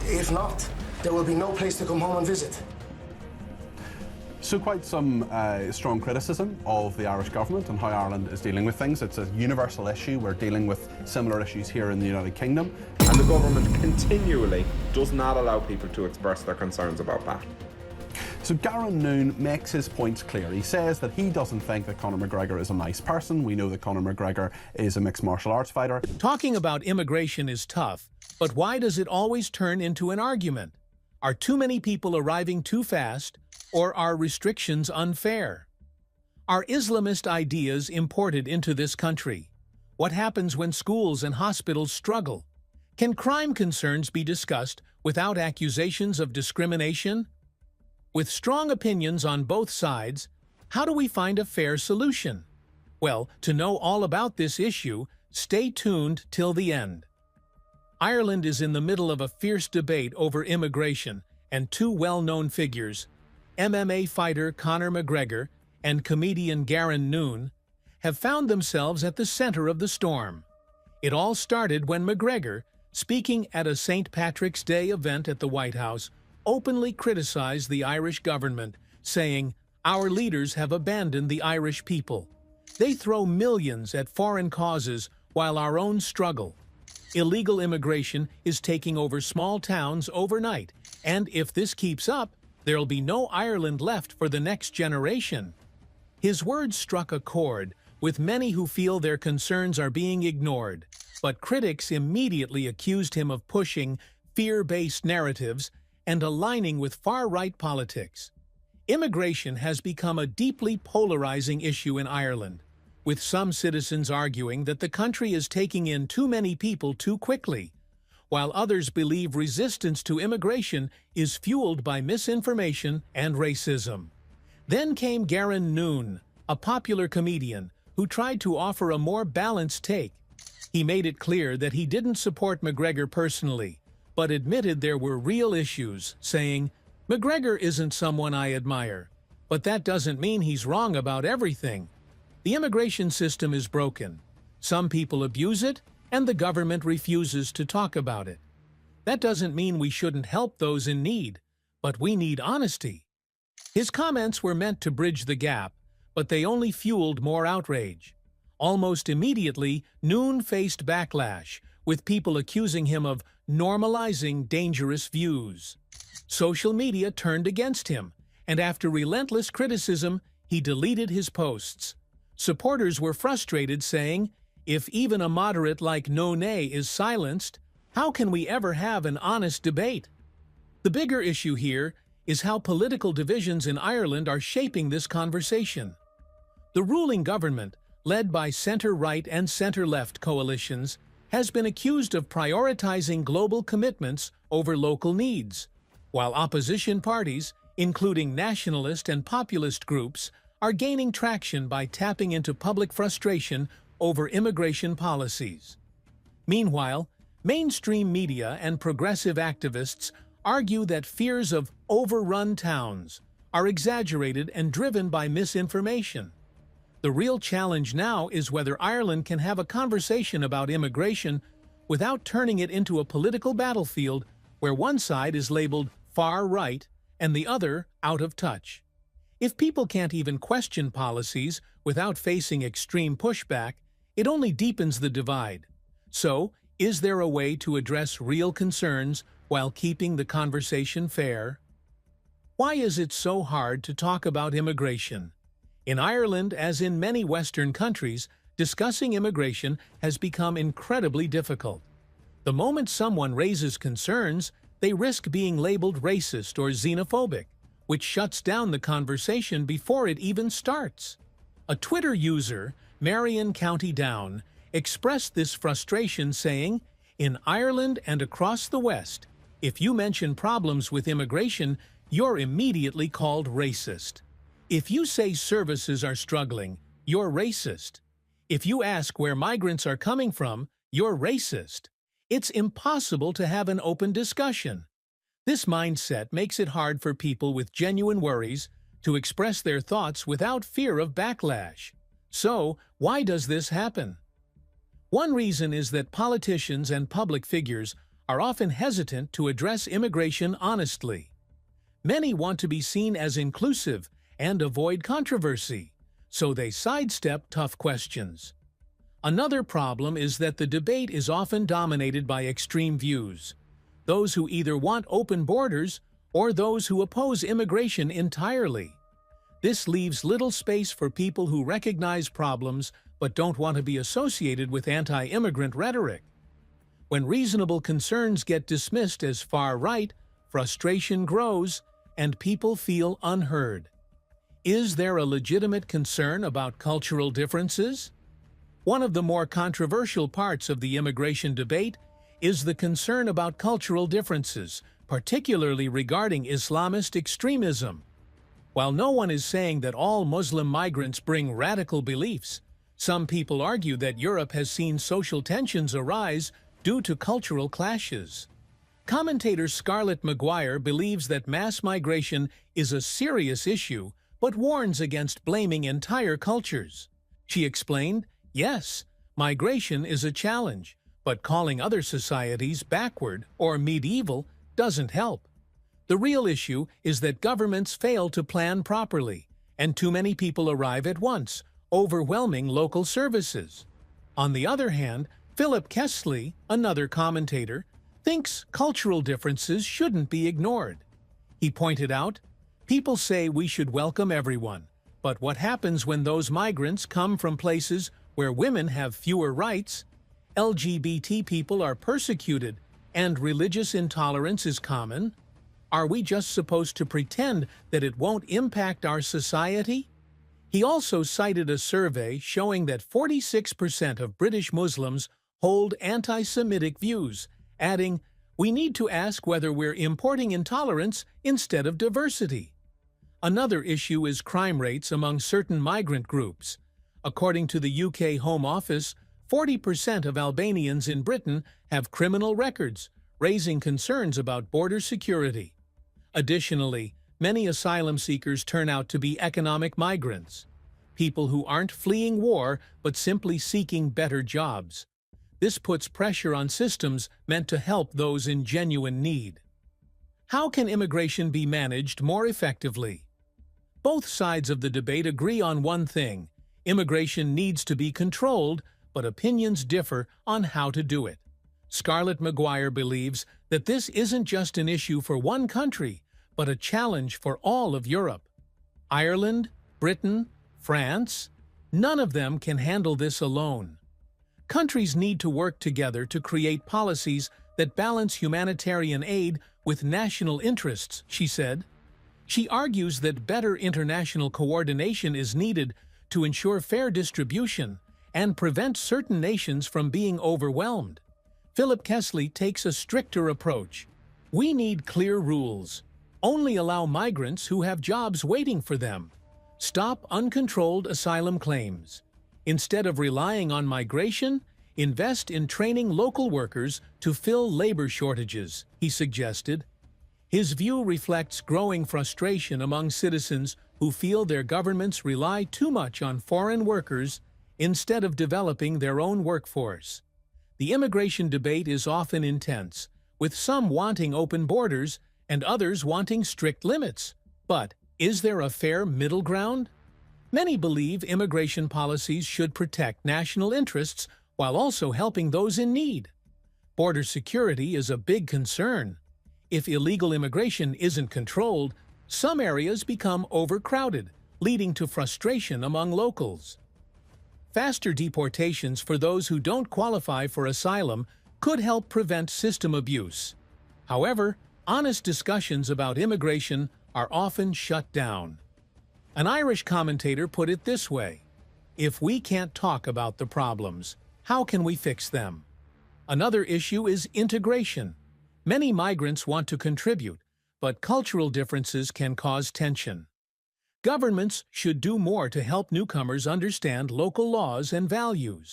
If not, there will be no place to come home and visit. So quite some strong criticism of the Irish government and how Ireland is dealing with things. It's a universal issue. We're dealing with similar issues here in the United Kingdom. And the government continually does not allow people to express their concerns about that. So Garron Noone makes his points clear. He says that he doesn't think that Conor McGregor is a nice person. We know that Conor McGregor is a mixed martial arts fighter. Talking about immigration is tough, but why does it always turn into an argument? Are too many people arriving too fast, or are restrictions unfair? Are Islamist ideas imported into this country? What happens when schools and hospitals struggle? Can crime concerns be discussed without accusations of discrimination? With strong opinions on both sides, how do we find a fair solution? Well, to know all about this issue, stay tuned till the end. Ireland is in the middle of a fierce debate over immigration, and two well-known figures, MMA fighter Conor McGregor and comedian Garron Noone, have found themselves at the center of the storm. It all started when McGregor, speaking at a St. Patrick's Day event at the White House, openly criticized the Irish government, saying, "Our leaders have abandoned the Irish people. They throw millions at foreign causes while our own struggle. Illegal immigration is taking over small towns overnight, and if this keeps up, there'll be no Ireland left for the next generation." His words struck a chord with many who feel their concerns are being ignored, but critics immediately accused him of pushing fear-based narratives and aligning with far-right politics. Immigration has become a deeply polarizing issue in Ireland, with some citizens arguing that the country is taking in too many people too quickly, while others believe resistance to immigration is fueled by misinformation and racism. Then came Garron Noone, a popular comedian who tried to offer a more balanced take. He made it clear that he didn't support McGregor personally, but admitted there were real issues, saying, "McGregor isn't someone I admire, but that doesn't mean he's wrong about everything. The immigration system is broken. Some people abuse it, and the government refuses to talk about it. That doesn't mean we shouldn't help those in need, but we need honesty." His comments were meant to bridge the gap, but they only fueled more outrage. Almost immediately, Noone faced backlash, with people accusing him of normalizing dangerous views. Social media turned against him, and after relentless criticism, he deleted his posts. Supporters were frustrated, saying, "If even a moderate like Noone is silenced, how can we ever have an honest debate?" The bigger issue here is how political divisions in Ireland are shaping this conversation. The ruling government, led by center-right and center-left coalitions, has been accused of prioritizing global commitments over local needs, while opposition parties, including nationalist and populist groups, are gaining traction by tapping into public frustration over immigration policies. Meanwhile, mainstream media and progressive activists argue that fears of overrun towns are exaggerated and driven by misinformation. The real challenge now is whether Ireland can have a conversation about immigration without turning it into a political battlefield where one side is labeled far right and the other out of touch. If people can't even question policies without facing extreme pushback, it only deepens the divide. So, is there a way to address real concerns while keeping the conversation fair? Why is it so hard to talk about immigration? In Ireland, as in many Western countries, discussing immigration has become incredibly difficult. The moment someone raises concerns, they risk being labeled racist or xenophobic, which shuts down the conversation before it even starts. A Twitter user, Marion County Down, expressed this frustration saying, "In Ireland and across the West, if you mention problems with immigration, you're immediately called racist. If you say services are struggling, you're racist. If you ask where migrants are coming from, you're racist. It's impossible to have an open discussion." This mindset makes it hard for people with genuine worries to express their thoughts without fear of backlash. So, why does this happen? One reason is that politicians and public figures are often hesitant to address immigration honestly. Many want to be seen as inclusive and avoid controversy, so they sidestep tough questions. Another problem is that the debate is often dominated by extreme views, those who either want open borders or those who oppose immigration entirely. This leaves little space for people who recognize problems but don't want to be associated with anti-immigrant rhetoric. When reasonable concerns get dismissed as far-right, frustration grows and people feel unheard. Is there a legitimate concern about cultural differences? One of the more controversial parts of the immigration debate is the concern about cultural differences, particularly regarding Islamist extremism. While no one is saying that all Muslim migrants bring radical beliefs, some people argue that Europe has seen social tensions arise due to cultural clashes. Commentator Scarlett Maguire believes that mass migration is a serious issue, but warns against blaming entire cultures. She explained, "Yes, migration is a challenge, but calling other societies backward or medieval doesn't help. The real issue is that governments fail to plan properly, and too many people arrive at once, overwhelming local services." On the other hand, Philip Kessley, another commentator, thinks cultural differences shouldn't be ignored. He pointed out, "People say we should welcome everyone, but what happens when those migrants come from places where women have fewer rights, LGBT people are persecuted, and religious intolerance is common? Are we just supposed to pretend that it won't impact our society?" He also cited a survey showing that 46% of British Muslims hold anti-Semitic views, adding, "We need to ask whether we're importing intolerance instead of diversity." Another issue is crime rates among certain migrant groups. According to the UK Home Office, 40% of Albanians in Britain have criminal records, raising concerns about border security. Additionally, many asylum seekers turn out to be economic migrants, people who aren't fleeing war but simply seeking better jobs. This puts pressure on systems meant to help those in genuine need. How can immigration be managed more effectively? Both sides of the debate agree on one thing: immigration needs to be controlled, but opinions differ on how to do it. Scarlett Maguire believes that this isn't just an issue for one country, but a challenge for all of Europe. Ireland, Britain, France, none of them can handle this alone. Countries need to work together to create policies that balance humanitarian aid with national interests, she said. She argues that better international coordination is needed to ensure fair distribution and prevent certain nations from being overwhelmed. Philip Kessley takes a stricter approach. We need clear rules. Only allow migrants who have jobs waiting for them. Stop uncontrolled asylum claims. Instead of relying on migration, invest in training local workers to fill labor shortages, he suggested. His view reflects growing frustration among citizens who feel their governments rely too much on foreign workers instead of developing their own workforce. The immigration debate is often intense, with some wanting open borders and others wanting strict limits. But is there a fair middle ground? Many believe immigration policies should protect national interests while also helping those in need. Border security is a big concern. If illegal immigration isn't controlled, some areas become overcrowded, leading to frustration among locals. Faster deportations for those who don't qualify for asylum could help prevent system abuse. However, honest discussions about immigration are often shut down. An Irish commentator put it this way: "If we can't talk about the problems, how can we fix them?" Another issue is integration. Many migrants want to contribute, but cultural differences can cause tension. Governments should do more to help newcomers understand local laws and values.